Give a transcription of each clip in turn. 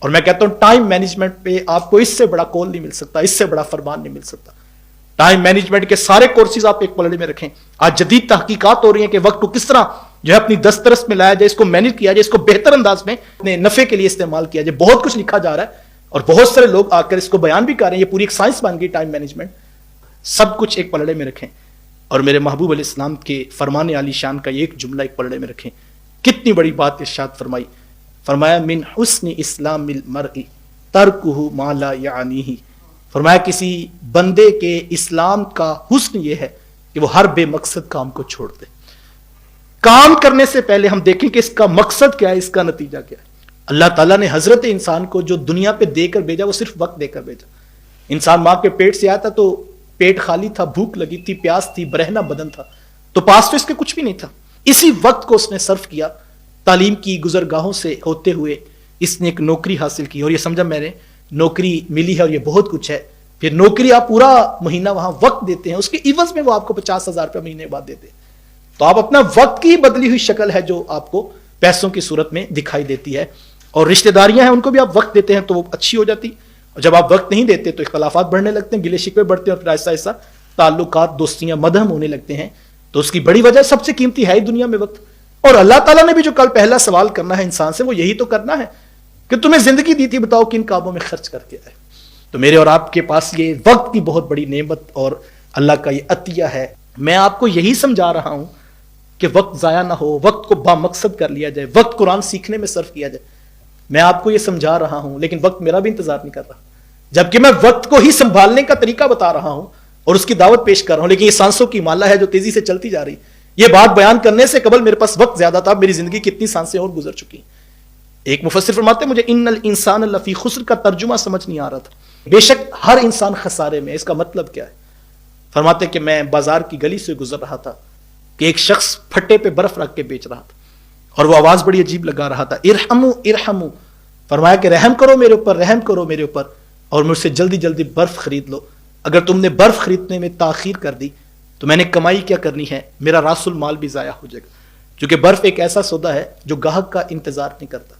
اور میں کہتا ہوں ٹائم مینجمنٹ پہ آپ کو اس سے بڑا کال نہیں مل سکتا، اس سے بڑا فرمان نہیں مل سکتا۔ ٹائم مینجمنٹ کے سارے کورسز آپ ایک پلڑے میں رکھیں۔ آج جدید تحقیقات ہو رہی ہیں کہ وقت کو کس طرح جو ہے اپنی دسترس میں لایا جائے، اس کو مینج کیا جائے، اس کو بہتر انداز میں اپنے نفع کے لیے استعمال کیا جائے۔ بہت کچھ لکھا جا رہا ہے اور بہت سارے لوگ آ کر اس کو بیان بھی کر رہے ہیں، یہ پوری ایک سائنس بن گئی ٹائم مینجمنٹ۔ سب کچھ ایک پلڑے میں رکھیں اور میرے محبوب علیہ السلام کے فرمان عالی شان کا ایک جملہ ایک پلڑے میں رکھیں۔ کتنی بڑی بات ارشاد فرمائی، فرمایا من حسن اسلام المرء ترکہ ما لا یعنیہ، فرمایا کسی بندے کے اسلام کا حسن یہ ہے کہ وہ ہر بے مقصد کام کو چھوڑ دے۔ کام کرنے سے پہلے ہم دیکھیں کہ اس کا مقصد کیا ہے، اس کا نتیجہ کیا ہے۔ اللہ تعالیٰ نے حضرت انسان کو جو دنیا پہ دے کر بھیجا وہ صرف وقت دے کر بھیجا۔ انسان ماں کے پیٹ سے آیا تھا تو پیٹ خالی تھا، بھوک لگی تھی، پیاس تھی، برہنہ بدن تھا، تو پاس تو اس کے کچھ بھی نہیں تھا۔ اسی وقت کو اس نے صرف کیا، تعلیم کی، گزرگاہوں سے ہوتے ہوئے اس نے ایک نوکری حاصل کی اور یہ سمجھا میں نے نوکری ملی ہے اور یہ بہت کچھ ہے۔ پھر نوکری آپ پورا مہینہ وہاں وقت دیتے ہیں، اس کے عوض میں وہ آپ کو 50,000 روپے مہینے بعد دیتے ہیں۔ تو آپ اپنا وقت کی بدلی ہوئی شکل ہے جو آپ کو پیسوں کی صورت میں دکھائی دیتی ہے۔ اور رشتہ داریاں ہیں، ان کو بھی آپ وقت دیتے ہیں تو وہ اچھی ہو جاتی، اور جب آپ وقت نہیں دیتے تو اختلافات بڑھنے لگتے ہیں، گلے شکوے بڑھتے ہیں اور پھر آہستہ آہستہ تعلقات، دوستیاں مدھم ہونے لگتے ہیں۔ تو اس کی بڑی وجہ سب سے قیمتی ہے ہی دنیا میں وقت۔ اور اللہ تعالیٰ نے بھی جو کل پہلا سوال کرنا ہے انسان سے وہ یہی تو کرنا ہے کہ تمہیں زندگی دی تھی، بتاؤ کن کاموں میں خرچ کر کے آئے۔ تو میرے اور آپ کے پاس یہ وقت کی بہت بڑی نعمت اور اللہ کا یہ عطیہ ہے۔ میں آپ کو یہی سمجھا رہا ہوں کہ وقت ضائع نہ ہو، وقت کو بامقصد کر لیا جائے، وقت قرآن سیکھنے میں صرف کیا جائے۔ میں آپ کو یہ سمجھا رہا ہوں لیکن وقت میرا بھی انتظار نہیں کر رہا، جبکہ میں وقت کو ہی سنبھالنے کا طریقہ بتا رہا ہوں اور اس کی دعوت پیش کر رہا ہوں، لیکن یہ سانسوں کی مالا ہے جو تیزی سے چلتی جا رہی۔ یہ بات بیان کرنے سے قبل میرے پاس وقت زیادہ تھا، میری زندگی کتنی سانسیں اور گزر چکی۔ ایک مفسر فرماتے ہیں مجھے ان الانسان لفی خسر کا ترجمہ سمجھ نہیں آ رہا تھا، بے شک ہر انسان خسارے میں، اس کا مطلب کیا ہے؟ فرماتے کہ میں بازار کی گلی سے گزر رہا تھا کہ ایک شخص پھٹے پہ برف رکھ کے بیچ رہا تھا اور وہ آواز بڑی عجیب لگا رہا تھا، ارحمو ارحمو، فرمایا کہ رحم کرو میرے اوپر، رحم کرو میرے اوپر اور مجھ سے جلدی جلدی برف خرید لو۔ اگر تم نے برف خریدنے میں تاخیر کر دی تو میں نے کمائی کیا کرنی ہے، میرا راس المال بھی ضائع ہو جائے گا، کیونکہ برف ایک ایسا سودا ہے جو گاہک کا انتظار نہیں کرتا۔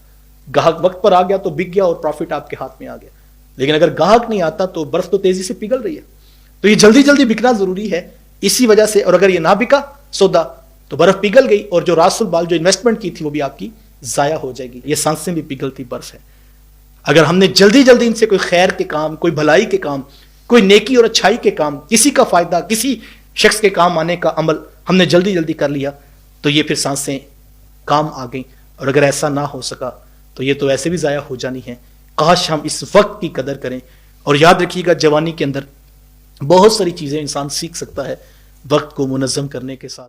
گاہک وقت پر آ گیا تو بک گیا اور پروفٹ آپ کے ہاتھ میں آ گیا، لیکن اگر گاہک نہیں آتا تو برف تو تیزی سے پگھل رہی ہے۔ تو یہ جلدی جلدی بکنا ضروری ہے اسی وجہ سے، اور اگر یہ نہ بکا سودا تو برف پگھل گئی اور جو راس المال جو انویسٹمنٹ کی تھی وہ بھی آپ کی ضائع ہو جائے گی۔ یہ سانسیں بھی پگھلتی برف ہے۔ اگر ہم نے جلدی جلدی ان سے کوئی خیر کے کام، کوئی بھلائی کے کام، کوئی نیکی اور اچھائی کے کام، کسی کا فائدہ، کسی شخص کے کام آنے کا عمل ہم نے جلدی جلدی کر لیا تو یہ پھر سانسیں کام آ گئیں، اور اگر ایسا نہ ہو سکا تو یہ تو ایسے بھی ضائع ہو جانی ہے۔ کاش ہم اس وقت کی قدر کریں، اور یاد رکھیے گا جوانی کے اندر بہت ساری چیزیں انسان سیکھ سکتا ہے وقت کو منظم کرنے کے ساتھ۔